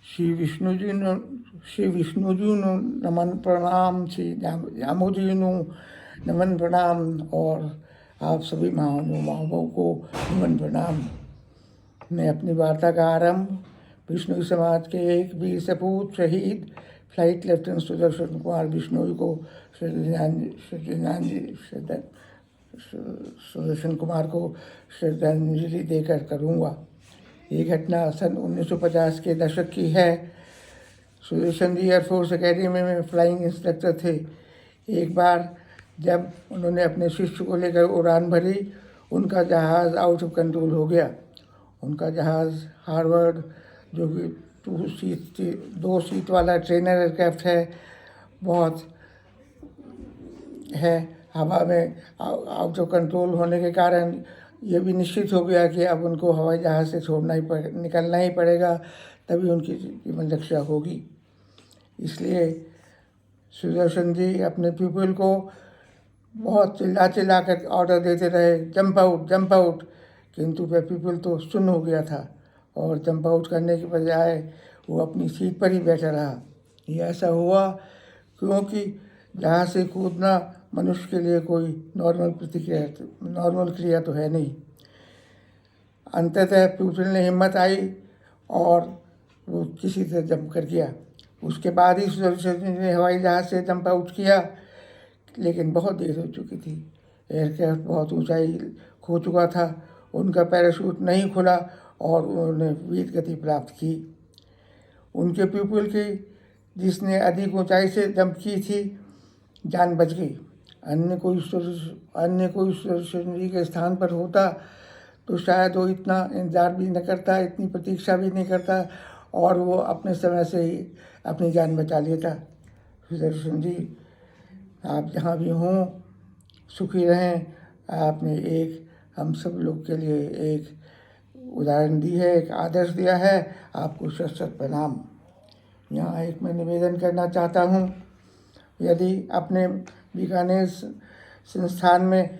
श्री विष्णुजी नु नमन प्रणाम, श्री जामोजी नु नमन प्रणाम और आप सभी महानुभावों को नमन प्रणाम। मैं अपनी वार्ता का आरंभ विष्णु समाज के एक वीर सपूत शहीद फ्लाइट लेफ्टिनेंट सुदर्शन कुमार बिश्नोई को सुदर्शन कुमार को श्रद्धांजलि देकर करूँगा। ये घटना सन 1950 के दशक की है। सुदर्शन जी एयरफोर्स एकेडमी में फ्लाइंग इंस्ट्रक्टर थे। एक बार जब उन्होंने अपने शिष्य को लेकर उड़ान भरी, उनका जहाज़ आउट ऑफ कंट्रोल हो गया। उनका जहाज़ हार्वर्ड, जो कि 2 सीट वाला ट्रेनर एयरक्राफ्ट है, बहुत है, हवा में आउट ऑफ कंट्रोल होने के कारण ये भी निश्चित हो गया कि अब उनको हवाई जहाज़ से निकलना ही पड़ेगा, तभी उनकी जीवन रक्षा होगी। इसलिए सुदर्शन जी अपने पीपल को बहुत चिल्ला कर ऑर्डर देते रहे, जंप आउट, किंतु वह पीपल तो सुन्न हो गया था और जंप आउट करने के बजाय वो अपनी सीट पर ही बैठा रहा। ये ऐसा हुआ क्योंकि जहाँ से कूदना मनुष्य के लिए कोई नॉर्मल क्रिया तो है नहीं। अंततः पीपल ने हिम्मत आई और वो किसी तरह जंप कर गया। उसके बाद ही सुदर्शन ने हवाई जहाज़ से जंप आउट किया, लेकिन बहुत देर हो चुकी थी। एयरक्राफ्ट बहुत ऊंचाई खो चुका था, उनका पैराशूट नहीं खुला और उन्होंने वीर गति प्राप्त की। उनके पीपल की, जिसने अधिक ऊंचाई से जंप की थी, जान बच गई। अन्य कोई सुदर्शन जी के स्थान पर होता तो शायद वो इतना इंतज़ार भी न करता, इतनी प्रतीक्षा भी नहीं करता और वो अपने समय से ही अपनी जान बचा लेता। सुदर्शन जी, आप जहाँ भी हों सुखी रहें। आपने हम सब लोग के लिए एक उदाहरण दी है, एक आदर्श दिया है। आपको शत प्रणाम। यहाँ एक मैं निवेदन करना चाहता हूँ, यदि अपने बीकानेर संस्थान में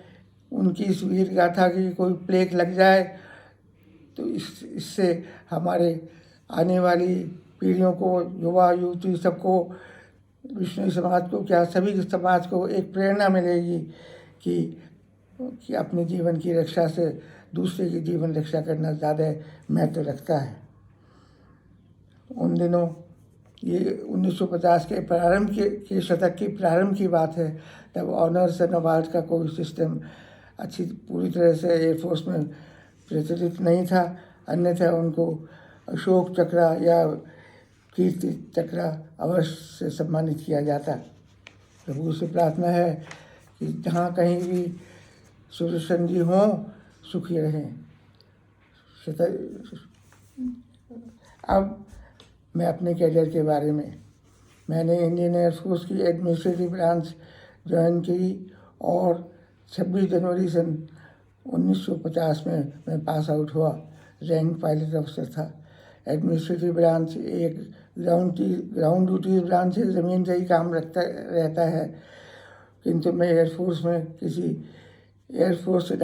उनकी इस वीर गाथा की कोई प्लेट लग जाए तो इससे हमारे आने वाली पीढ़ियों को, युवा युवती सबको, विष्णु समाज को, क्या सभी समाज को एक प्रेरणा मिलेगी कि अपने जीवन की रक्षा से दूसरे की जीवन रक्षा करना ज़्यादा महत्व रखता है। उन दिनों ये 1950 के प्रारंभ के शतक की प्रारंभ की बात है, तब ऑनर्स एंड अवार्ड का कोई सिस्टम पूरी तरह से एयरफोर्स में प्रचलित नहीं था। अन्यथा उनको अशोक चक्र या कीर्ति चक्र अवश्य से सम्मानित किया जाता। प्रभु से प्रार्थना है कि जहाँ कहीं भी सुदर्शन जी हों सुखी रहें। अब मैं अपने कैरियर के बारे में, मैंने इंडियन एयरफोर्स की एडमिनिस्ट्रेटिव ब्रांच ज्वाइन की और 26 जनवरी सन 1950 में मैं पास आउट हुआ। रैंक पायलट अफसर था। एडमिनिस्ट्रेटिव ब्रांच एक ग्राउंड ड्यूटी ब्रांच है, ज़मीन से ही काम रहता है, किंतु मैं एयरफोर्स में एयरफोर्स से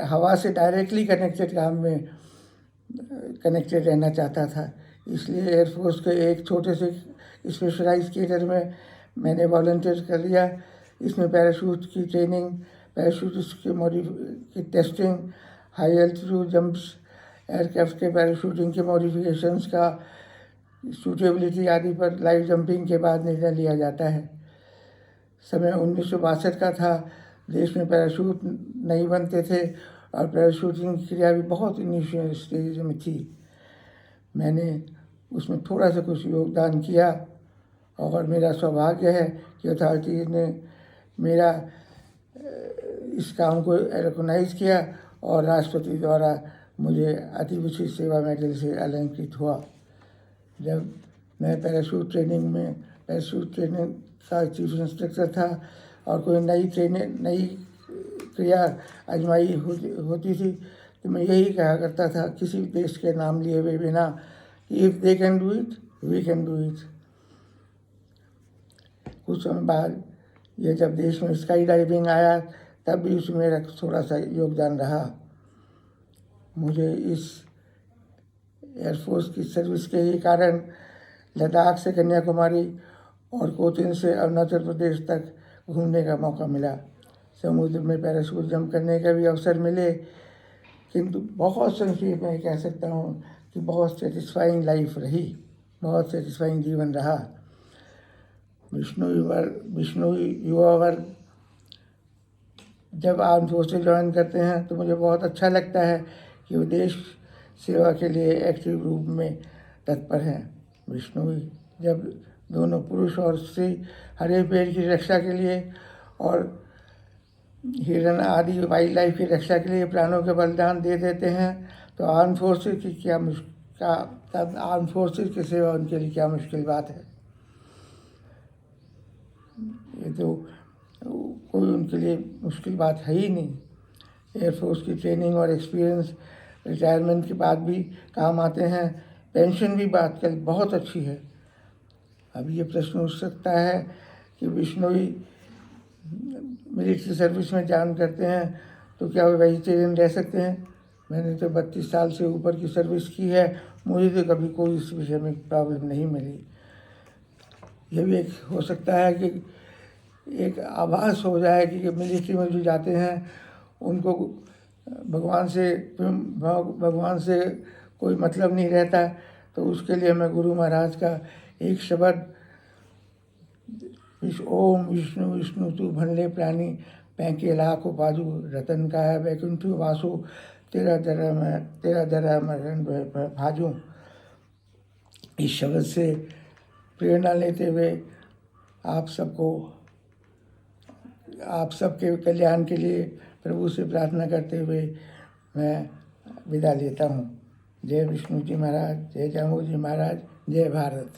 हवा से डायरेक्टली कनेक्टेड काम में कनेक्टेड रहना चाहता था। इसलिए एयरफोर्स के एक छोटे से स्पेशलाइज्ड कैडर में मैंने वॉलंटियर कर लिया। इसमें पैराशूट की ट्रेनिंग, पैराशूट की testing, high altitude jumps, aircraft के पैराशूटिंग के मॉडिफिकेशंस का सूटेबिलिटी आदि पर लाइव जंपिंग के बाद निर्णय लिया जाता है। समय 1962 का था। देश में पैराशूट नहीं बनते थे और पैराशूटिंग की क्रिया भी बहुत इनिशियल स्टेज में थी। मैंने उसमें थोड़ा सा कुछ योगदान किया और मेरा सौभाग्य है कि अथॉरिटीज़ ने मेरा इस काम को रिकॉग्नाइज किया और राष्ट्रपति द्वारा मुझे अति विशिष्ट सेवा मेडल से अलंकृत हुआ। जब मैं पैराशूट ट्रेनिंग का चीफ इंस्ट्रक्टर था और कोई नई क्रिया आजमाई होती थी तो मैं यही कहा करता था, किसी देश के नाम लिए हुए बिना, if they can do it we can do it. कुछ समय बाद ये जब देश में स्काई डाइविंग आया तब भी उसमें मेरा थोड़ा सा योगदान रहा। मुझे इस एयरफोर्स की सर्विस के ही कारण लद्दाख से कन्याकुमारी और कोचीन से अरुणाचल प्रदेश तक घूमने का मौका मिला। समुद्र में पैराशूट जंप करने का भी अवसर मिले, किंतु बहुत संक्षेप में कह सकता हूँ कि बहुत सेटिस्फाइंग लाइफ रही, बहुत सेटिस्फाइंग जीवन रहा। विष्णु युवा वर्ग जब आर्म फोर्सेज ज्वाइन करते हैं तो मुझे बहुत अच्छा लगता है कि वो देश सेवा के लिए एक्टिव रूप में तत्पर हैं। विष्णु जब दोनों पुरुष और स्त्री हरे पेड़ की रक्षा के लिए और हिरण आदि वाइल्ड लाइफ की रक्षा के लिए प्राणों के बलिदान दे देते हैं तो आर्म फोर्सेज की आर्म फोर्सेज की सेवा उनके लिए क्या मुश्किल बात है। ये तो कोई उनके लिए मुश्किल बात है ही नहीं। एयरफोर्स की ट्रेनिंग और एक्सपीरियंस रिटायरमेंट के बाद भी काम आते हैं। पेंशन भी आजकल बहुत अच्छी है। अब ये प्रश्न उठ सकता है कि बिश्नोई मिलिट्री सर्विस में ज्वाइन करते हैं तो क्या वो वेजिटेरियन रह सकते हैं? मैंने तो 32 साल से ऊपर की सर्विस की है, मुझे तो कभी कोई इस विषय में प्रॉब्लम नहीं मिली। ये भी एक हो सकता है कि एक आभास हो जाए कि मिलिट्री में जो जाते हैं उनको भगवान से कोई मतलब नहीं रहता, तो उसके लिए मैं गुरु महाराज का एक शब्द ओम विष्णु विष्णु तू भनले प्राणी पैंके लाखों बाजू रतन का है वैकुंठ वासु तेरा दरा मरण भाजू, इस शब्द से प्रेरणा लेते हुए आप सबके कल्याण के लिए प्रभु से प्रार्थना करते हुए मैं विदा लेता हूँ। जय विष्णु जी महाराज, जय जामू जी महाराज, जय भारत।